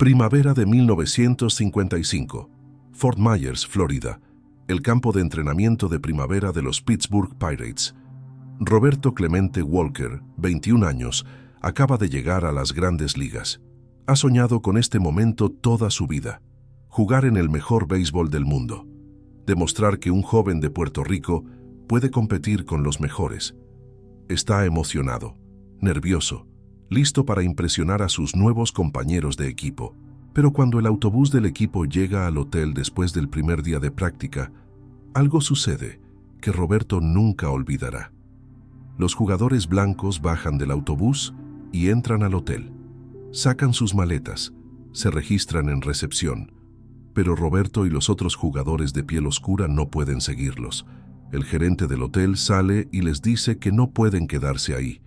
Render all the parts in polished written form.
Primavera de 1955. Fort Myers, Florida. El campo de entrenamiento de primavera de los Pittsburgh Pirates. Roberto Clemente Walker, 21 años, acaba de llegar a las grandes ligas. Ha soñado con este momento toda su vida. Jugar en el mejor béisbol del mundo. Demostrar que un joven de Puerto Rico puede competir con los mejores. Está emocionado, nervioso, listo para impresionar a sus nuevos compañeros de equipo. Pero cuando el autobús del equipo llega al hotel después del primer día de práctica, algo sucede que Roberto nunca olvidará. Los jugadores blancos bajan del autobús y entran al hotel. Sacan sus maletas, se registran en recepción. Pero Roberto y los otros jugadores de piel oscura no pueden seguirlos. El gerente del hotel sale y les dice que no pueden quedarse ahí,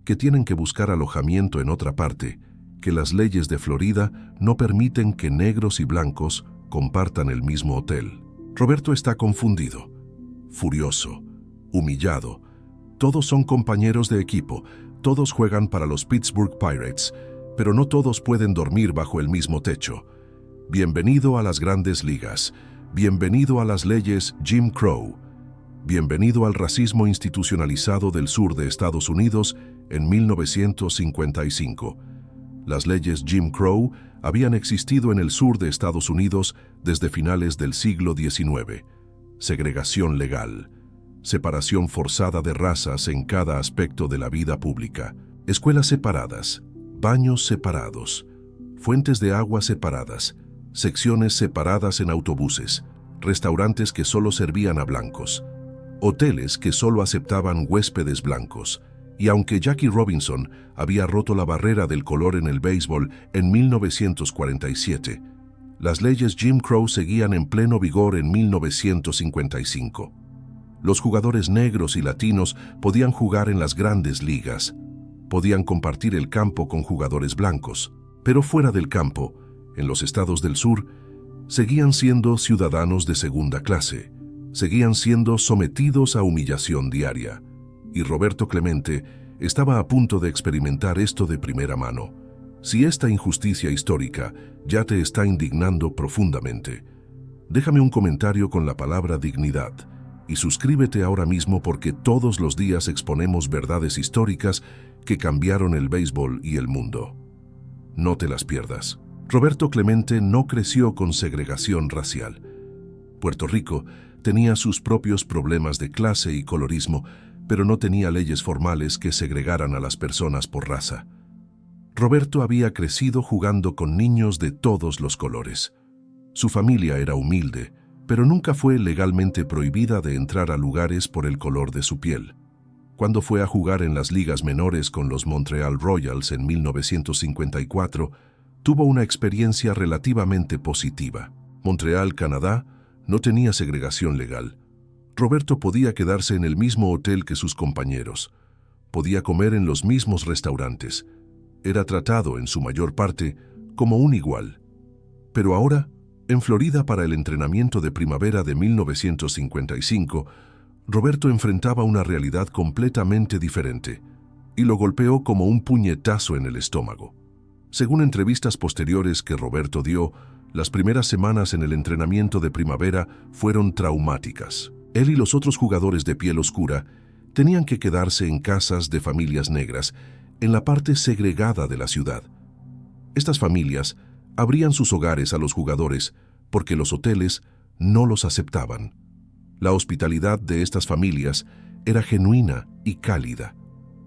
que tienen que buscar alojamiento en otra parte, que las leyes de Florida no permiten que negros y blancos compartan el mismo hotel. Roberto está confundido, furioso, humillado. Todos son compañeros de equipo, todos juegan para los Pittsburgh Pirates, pero no todos pueden dormir bajo el mismo techo. Bienvenido a las grandes ligas, bienvenido a las leyes Jim Crow, bienvenido al racismo institucionalizado del sur de Estados Unidos en 1955. Las leyes Jim Crow habían existido en el sur de Estados Unidos desde finales del siglo XIX. Segregación legal, separación forzada de razas en cada aspecto de la vida pública, escuelas separadas, baños separados, fuentes de agua separadas, secciones separadas en autobuses, restaurantes que solo servían a blancos, hoteles que solo aceptaban huéspedes blancos. Y aunque Jackie Robinson había roto la barrera del color en el béisbol en 1947, las leyes Jim Crow seguían en pleno vigor en 1955. Los jugadores negros y latinos podían jugar en las grandes ligas, podían compartir el campo con jugadores blancos, pero fuera del campo, en los estados del sur, seguían siendo ciudadanos de segunda clase, seguían siendo sometidos a humillación diaria. Y Roberto Clemente estaba a punto de experimentar esto de primera mano. Si esta injusticia histórica ya te está indignando profundamente, déjame un comentario con la palabra dignidad y suscríbete ahora mismo porque todos los días exponemos verdades históricas que cambiaron el béisbol y el mundo. No te las pierdas. Roberto Clemente no creció con segregación racial. Puerto Rico tenía sus propios problemas de clase y colorismo, pero no tenía leyes formales que segregaran a las personas por raza. Roberto había crecido jugando con niños de todos los colores. Su familia era humilde, pero nunca fue legalmente prohibida de entrar a lugares por el color de su piel. Cuando fue a jugar en las ligas menores con los Montreal Royals en 1954, tuvo una experiencia relativamente positiva. Montreal, Canadá, no tenía segregación legal. Roberto podía quedarse en el mismo hotel que sus compañeros. Podía comer en los mismos restaurantes. Era tratado, en su mayor parte, como un igual. Pero ahora, en Florida para el entrenamiento de primavera de 1955, Roberto enfrentaba una realidad completamente diferente y lo golpeó como un puñetazo en el estómago. Según entrevistas posteriores que Roberto dio, las primeras semanas en el entrenamiento de primavera fueron traumáticas. Él y los otros jugadores de piel oscura tenían que quedarse en casas de familias negras en la parte segregada de la ciudad. Estas familias abrían sus hogares a los jugadores porque los hoteles no los aceptaban. La hospitalidad de estas familias era genuina y cálida,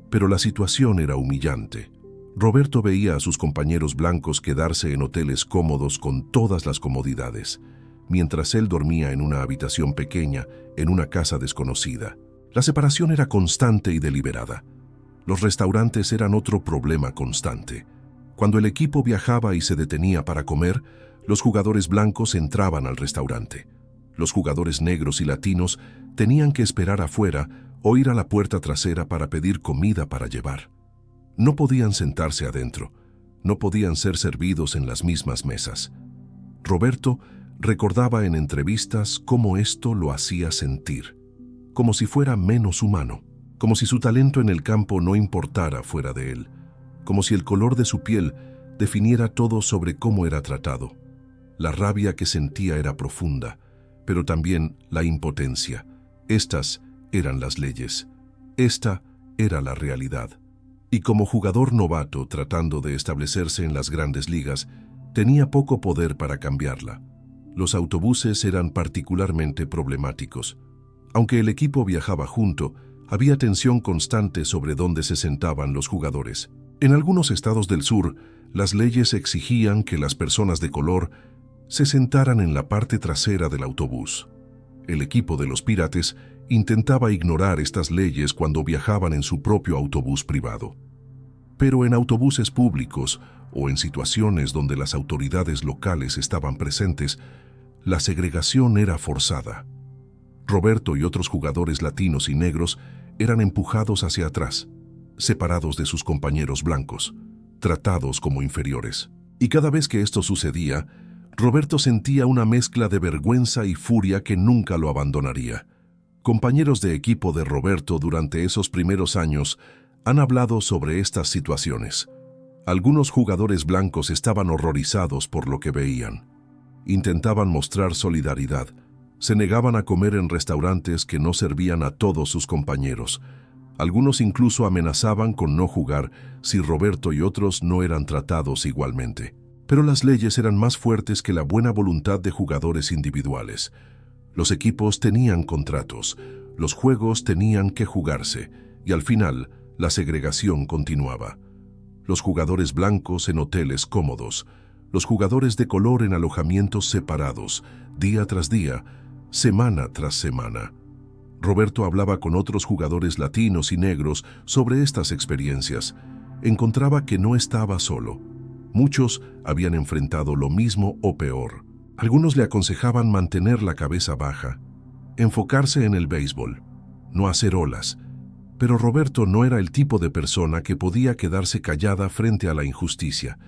pero la situación era humillante. Roberto veía a sus compañeros blancos quedarse en hoteles cómodos con todas las comodidades, mientras él dormía en una habitación pequeña en una casa desconocida. La separación era constante y deliberada. Los restaurantes eran otro problema constante. Cuando el equipo viajaba y se detenía para comer, los jugadores blancos entraban al restaurante. Los jugadores negros y latinos tenían que esperar afuera o ir a la puerta trasera para pedir comida para llevar. No podían sentarse adentro, no podían ser servidos en las mismas mesas. Roberto recordaba en entrevistas cómo esto lo hacía sentir, como si fuera menos humano, como si su talento en el campo no importara fuera de él, como si el color de su piel definiera todo sobre cómo era tratado. La rabia que sentía era profunda, pero también la impotencia. Estas eran las leyes. Esta era la realidad. Y como jugador novato tratando de establecerse en las grandes ligas, tenía poco poder para cambiarla. Los autobuses eran particularmente problemáticos. Aunque el equipo viajaba junto, había tensión constante sobre dónde se sentaban los jugadores. En algunos estados del sur, las leyes exigían que las personas de color se sentaran en la parte trasera del autobús. El equipo de los Pirates intentaba ignorar estas leyes cuando viajaban en su propio autobús privado. Pero en autobuses públicos o en situaciones donde las autoridades locales estaban presentes, la segregación era forzada. Roberto y otros jugadores latinos y negros eran empujados hacia atrás, separados de sus compañeros blancos, tratados como inferiores. Y cada vez que esto sucedía, Roberto sentía una mezcla de vergüenza y furia que nunca lo abandonaría. Compañeros de equipo de Roberto durante esos primeros años han hablado sobre estas situaciones. Algunos jugadores blancos estaban horrorizados por lo que veían. Intentaban mostrar solidaridad. Se negaban a comer en restaurantes que no servían a todos sus compañeros. Algunos incluso amenazaban con no jugar si Roberto y otros no eran tratados igualmente. Pero las leyes eran más fuertes que la buena voluntad de jugadores individuales. Los equipos tenían contratos, los juegos tenían que jugarse, y al final la segregación continuaba. Los jugadores blancos en hoteles cómodos, los jugadores de color en alojamientos separados, día tras día, semana tras semana. Roberto hablaba con otros jugadores latinos y negros sobre estas experiencias. Encontraba que no estaba solo. Muchos habían enfrentado lo mismo o peor. Algunos le aconsejaban mantener la cabeza baja, enfocarse en el béisbol, no hacer olas. Pero Roberto no era el tipo de persona que podía quedarse callada frente a la injusticia.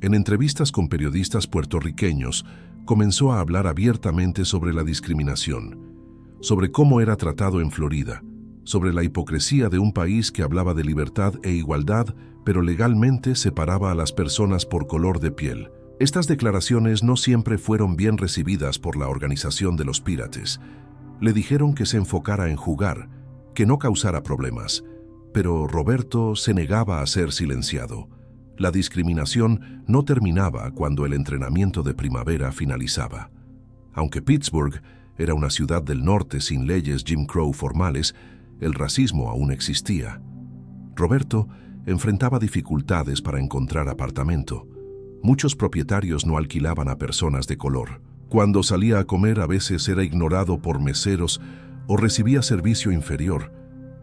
En entrevistas con periodistas puertorriqueños, comenzó a hablar abiertamente sobre la discriminación, sobre cómo era tratado en Florida, sobre la hipocresía de un país que hablaba de libertad e igualdad, pero legalmente separaba a las personas por color de piel. Estas declaraciones no siempre fueron bien recibidas por la organización de los Pirates. Le dijeron que se enfocara en jugar, que no causara problemas, pero Roberto se negaba a ser silenciado. La discriminación no terminaba cuando el entrenamiento de primavera finalizaba. Aunque Pittsburgh era una ciudad del norte sin leyes Jim Crow formales, el racismo aún existía. Roberto enfrentaba dificultades para encontrar apartamento. Muchos propietarios no alquilaban a personas de color. Cuando salía a comer a veces era ignorado por meseros o recibía servicio inferior.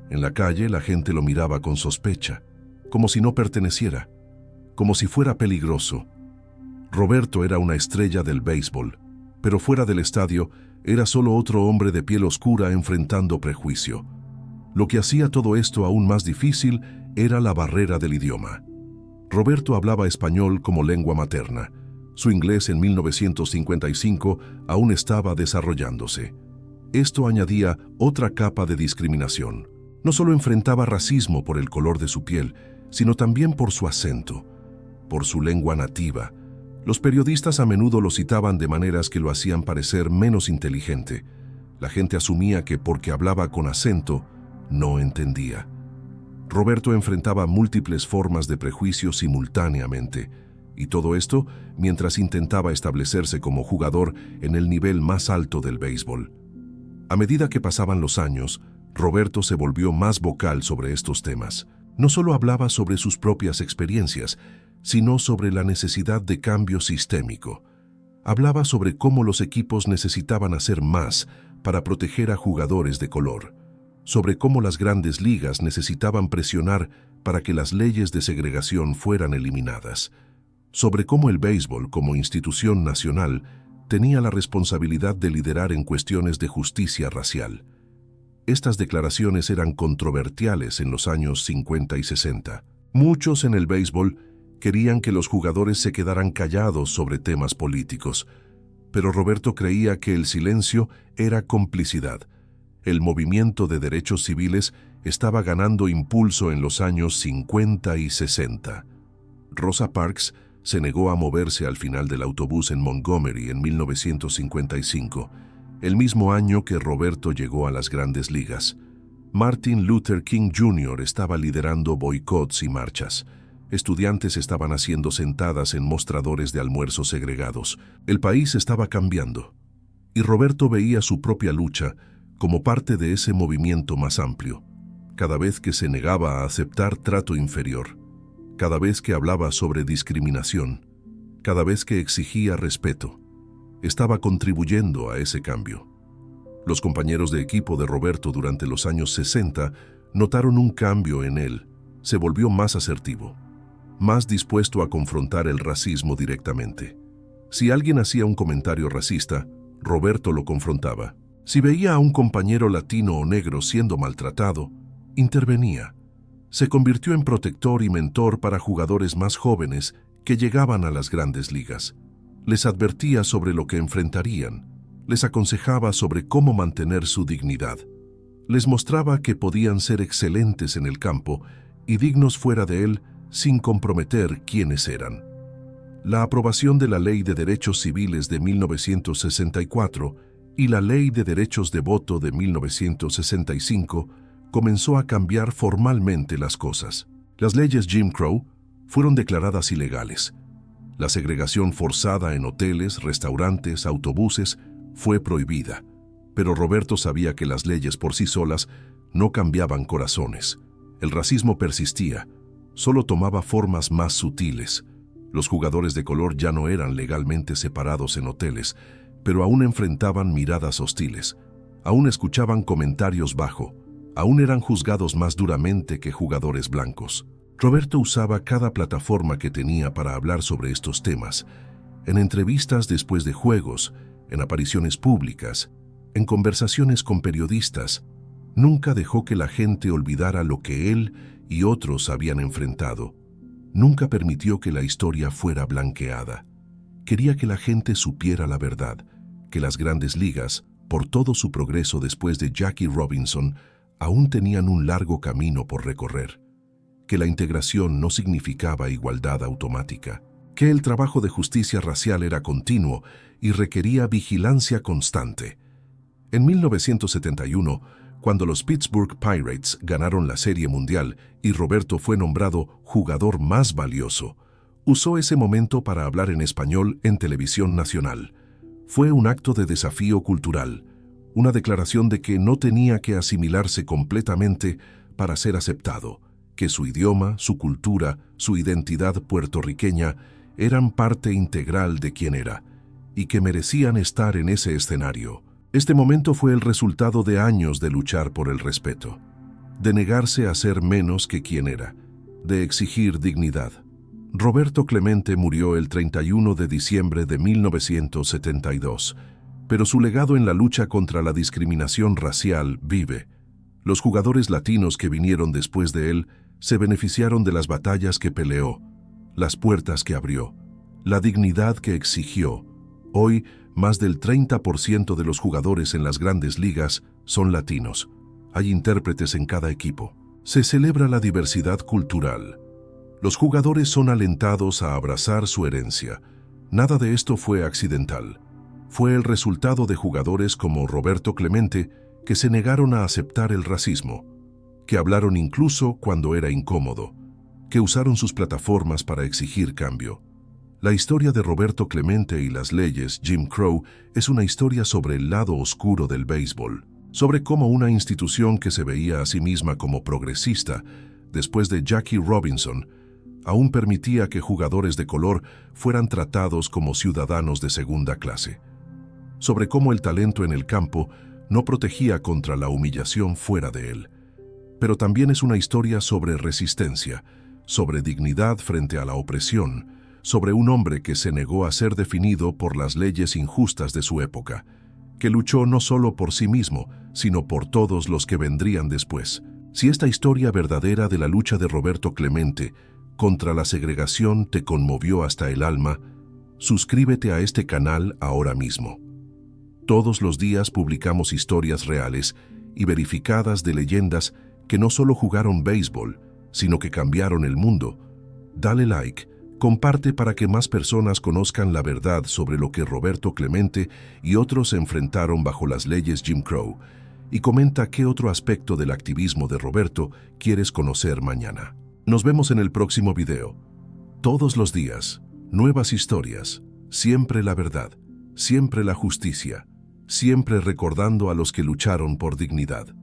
En la calle la gente lo miraba con sospecha, como si no perteneciera, como si fuera peligroso. Roberto era una estrella del béisbol, pero fuera del estadio era solo otro hombre de piel oscura enfrentando prejuicio. Lo que hacía todo esto aún más difícil era la barrera del idioma. Roberto hablaba español como lengua materna. Su inglés en 1955 aún estaba desarrollándose. Esto añadía otra capa de discriminación. No solo enfrentaba racismo por el color de su piel, sino también por su acento, por su lengua nativa. Los periodistas a menudo lo citaban de maneras que lo hacían parecer menos inteligente. La gente asumía que porque hablaba con acento, no entendía. Roberto enfrentaba múltiples formas de prejuicio simultáneamente, y todo esto mientras intentaba establecerse como jugador en el nivel más alto del béisbol. A medida que pasaban los años, Roberto se volvió más vocal sobre estos temas. No solo hablaba sobre sus propias experiencias, sino sobre la necesidad de cambio sistémico. Hablaba sobre cómo los equipos necesitaban hacer más para proteger a jugadores de color, sobre cómo las grandes ligas necesitaban presionar para que las leyes de segregación fueran eliminadas, sobre cómo el béisbol como institución nacional tenía la responsabilidad de liderar en cuestiones de justicia racial. Estas declaraciones eran controversiales en los años 50 y 60. Muchos en el béisbol querían que los jugadores se quedaran callados sobre temas políticos, pero Roberto creía que el silencio era complicidad. El movimiento de derechos civiles estaba ganando impulso en los años 50 y 60. Rosa Parks Se negó a moverse al final del autobús en Montgomery en 1955, el mismo año que Roberto llegó a las Grandes Ligas. Martin Luther King Jr. estaba liderando boicots y marchas. Estudiantes estaban haciendo sentadas en mostradores de almuerzos segregados. El país estaba cambiando, y Roberto veía su propia lucha como parte de ese movimiento más amplio. Cada vez que se negaba a aceptar trato inferior, cada vez que hablaba sobre discriminación, cada vez que exigía respeto, estaba contribuyendo a ese cambio. Los compañeros de equipo de Roberto durante los años 60 notaron un cambio en él. Se volvió más asertivo, más dispuesto a confrontar el racismo directamente. Si alguien hacía un comentario racista, Roberto lo confrontaba. Si veía a un compañero latino o negro siendo maltratado, intervenía. Se convirtió en protector y mentor para jugadores más jóvenes que llegaban a las Grandes Ligas. Les advertía sobre lo que enfrentarían, les aconsejaba sobre cómo mantener su dignidad. Les mostraba que podían ser excelentes en el campo y dignos fuera de él sin comprometer quiénes eran. La aprobación de la Ley de Derechos Civiles de 1964 y la Ley de Derechos de Voto de 1965 comenzó a cambiar formalmente las cosas. Las leyes Jim Crow fueron declaradas ilegales. La segregación forzada en hoteles, restaurantes, autobuses fue prohibida. Pero Roberto sabía que las leyes por sí solas no cambiaban corazones. El racismo persistía, solo tomaba formas más sutiles. Los jugadores de color ya no eran legalmente separados en hoteles, pero aún enfrentaban miradas hostiles, aún escuchaban comentarios bajo, aún eran juzgados más duramente que jugadores blancos. Roberto usaba cada plataforma que tenía para hablar sobre estos temas, en entrevistas después de juegos, en apariciones públicas, en conversaciones con periodistas. Nunca dejó que la gente olvidara lo que él y otros habían enfrentado. Nunca permitió que la historia fuera blanqueada. Quería que la gente supiera la verdad, que las Grandes Ligas, por todo su progreso después de Jackie Robinson, aún tenían un largo camino por recorrer, que la integración no significaba igualdad automática, que el trabajo de justicia racial era continuo y requería vigilancia constante. En 1971, cuando los Pittsburgh Pirates ganaron la Serie Mundial y Roberto fue nombrado jugador más valioso, usó ese momento para hablar en español en televisión nacional. Fue un acto de desafío cultural, una declaración de que no tenía que asimilarse completamente para ser aceptado, que su idioma, su cultura, su identidad puertorriqueña eran parte integral de quien era, y que merecían estar en ese escenario. Este momento fue el resultado de años de luchar por el respeto, de negarse a ser menos que quien era, de exigir dignidad. Roberto Clemente murió el 31 de diciembre de 1972, pero su legado en la lucha contra la discriminación racial vive. Los jugadores latinos que vinieron después de él se beneficiaron de las batallas que peleó, las puertas que abrió, la dignidad que exigió. Hoy, más del 30% de los jugadores en las Grandes Ligas son latinos. Hay intérpretes en cada equipo. Se celebra la diversidad cultural. Los jugadores son alentados a abrazar su herencia. Nada de esto fue accidental. Fue el resultado de jugadores como Roberto Clemente que se negaron a aceptar el racismo, que hablaron incluso cuando era incómodo, que usaron sus plataformas para exigir cambio. La historia de Roberto Clemente y las leyes Jim Crow es una historia sobre el lado oscuro del béisbol, sobre cómo una institución que se veía a sí misma como progresista, después de Jackie Robinson, aún permitía que jugadores de color fueran tratados como ciudadanos de segunda clase, sobre cómo el talento en el campo no protegía contra la humillación fuera de él. Pero también es una historia sobre resistencia, sobre dignidad frente a la opresión, sobre un hombre que se negó a ser definido por las leyes injustas de su época, que luchó no solo por sí mismo, sino por todos los que vendrían después. Si esta historia verdadera de la lucha de Roberto Clemente contra la segregación te conmovió hasta el alma, suscríbete a este canal ahora mismo. Todos los días publicamos historias reales y verificadas de leyendas que no solo jugaron béisbol, sino que cambiaron el mundo. Dale like, Comparte para que más personas conozcan la verdad sobre lo que Roberto Clemente y otros se enfrentaron bajo las leyes Jim Crow. Y comenta qué otro aspecto del activismo de Roberto quieres conocer mañana. Nos vemos en el próximo video. Todos los días, nuevas historias, siempre la verdad, siempre la justicia, siempre recordando a los que lucharon por dignidad.